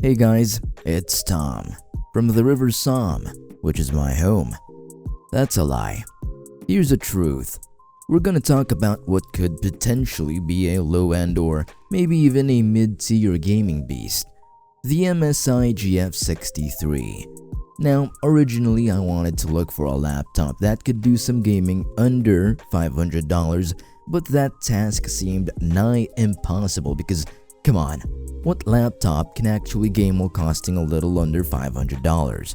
Hey guys, it's Tom from the River Somme, which is my home. That's a lie. Here's the truth. We're gonna talk about what could potentially be a low-end or maybe even a mid-tier gaming beast, the MSI GF63. Now, originally I wanted to look for a laptop that could do some gaming under $500, but that task seemed nigh impossible because, come on, what laptop can actually game while costing a little under $500?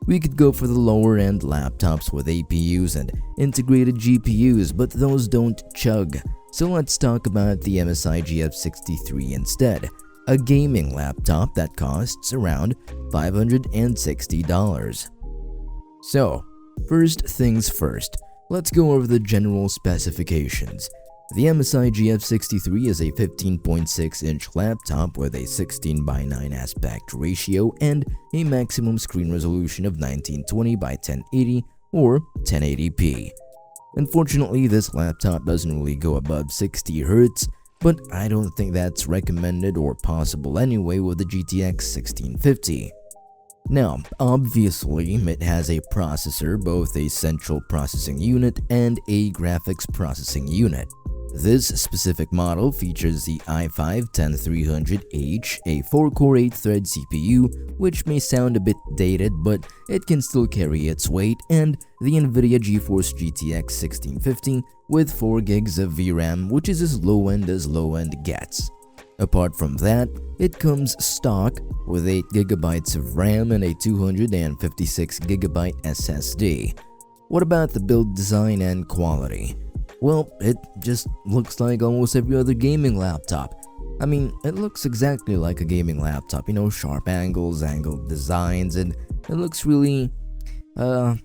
We could go for the lower-end laptops with APUs and integrated GPUs, but those don't chug. So let's talk about the MSI GF63 instead, a gaming laptop that costs around $560. So, first things first, let's go over the general specifications. The MSI GF63 is a 15.6-inch laptop with a 16:9 aspect ratio and a maximum screen resolution of 1920 by 1080 or 1080p. Unfortunately, this laptop doesn't really go above 60 Hz, but I don't think that's recommended or possible anyway with the GTX 1650. Now, obviously, it has a processor, both a central processing unit and a graphics processing unit. This specific model features the i5-10300H, a 4-core 8-thread CPU, which may sound a bit dated, but it can still carry its weight, and the NVIDIA GeForce GTX 1650 with 4 gigs of VRAM, which is as low-end gets. Apart from that, it comes stock with 8 GB of RAM and a 256 GB SSD. What about the build design and quality? Well, it just looks like almost every other gaming laptop. I mean, it looks exactly like a gaming laptop, sharp angles, angled designs, and it looks really, old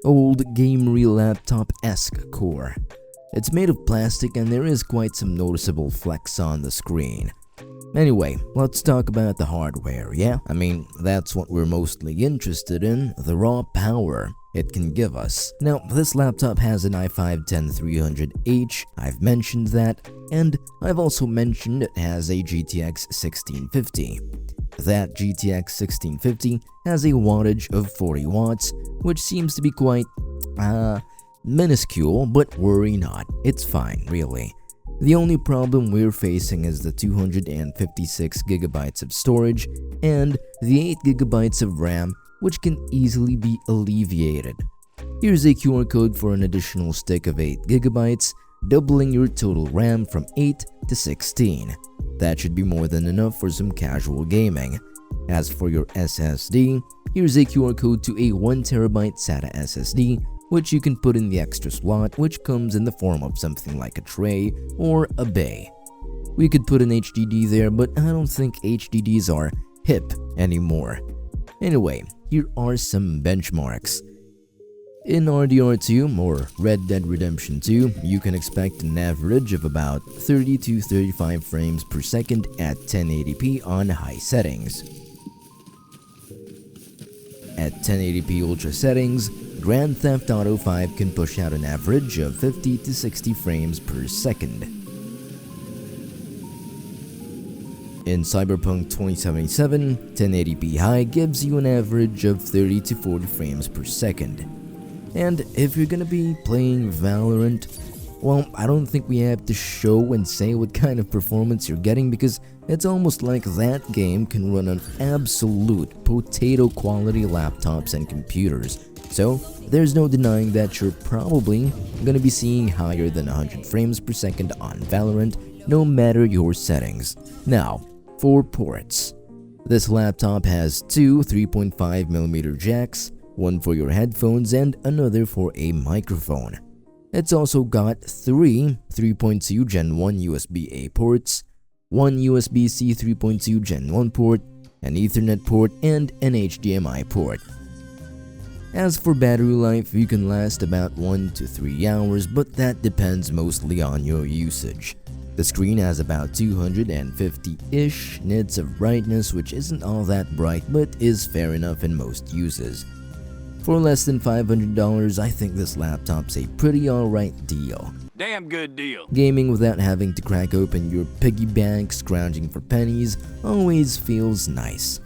gamery laptop-esque core. It's made of plastic and there is quite some noticeable flex on the screen. Anyway, let's talk about the hardware, yeah? I mean, that's what we're mostly interested in, the raw power it can give us. Now, this laptop has an i5-10300H, I've mentioned that, and I've also mentioned it has a GTX 1650. That GTX 1650 has a wattage of 40 watts, which seems to be quite, minuscule, but worry not, it's fine, really. The only problem we're facing is the 256 GB of storage and the 8 GB of RAM, which can easily be alleviated. Here's a QR code for an additional stick of 8 GB, doubling your total RAM from 8 to 16. That should be more than enough for some casual gaming. As for your SSD, here's a QR code to a 1TB SATA SSD, which you can put in the extra slot, which comes in the form of something like a tray or a bay. We could put an HDD there, but I don't think HDDs are hip anymore. Anyway, here are some benchmarks. In RDR2 or Red Dead Redemption 2, you can expect an average of about 30 to 35 frames per second at 1080p on high settings. At 1080p ultra settings, Grand Theft Auto 5 can push out an average of 50 to 60 frames per second. In Cyberpunk 2077, 1080p high gives you an average of 30 to 40 frames per second. And if you're gonna be playing Valorant, well, I don't think we have to show and say what kind of performance you're getting because it's almost like that game can run on absolute potato quality laptops and computers. So, there's no denying that you're probably gonna be seeing higher than 100 frames per second on Valorant, no matter your settings. Now, for ports. This laptop has two 3.5mm jacks, one for your headphones and another for a microphone. It's also got three 3.2 Gen 1 USB-A ports, one USB-C 3.2 Gen 1 port, an Ethernet port, and an HDMI port. As for battery life, you can last about 1 to 3 hours, but that depends mostly on your usage. The screen has about 250-ish nits of brightness, which isn't all that bright, but is fair enough in most uses. For less than $500, I think this laptop's a pretty alright deal. damn good deal. Gaming without having to crack open your piggy bank, scrounging for pennies, always feels nice.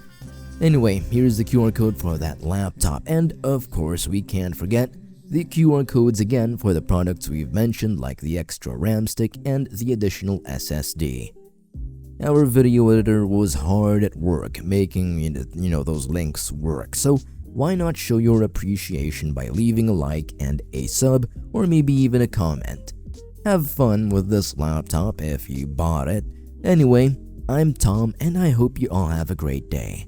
Anyway, here's the QR code for that laptop, and of course we can't forget the QR codes again for the products we've mentioned, like the extra RAM stick and the additional SSD. Our video editor was hard at work making those links work, so why not show your appreciation by leaving a like and a sub, or maybe even a comment. Have fun with this laptop if you bought it. Anyway, I'm Tom, and I hope you all have a great day.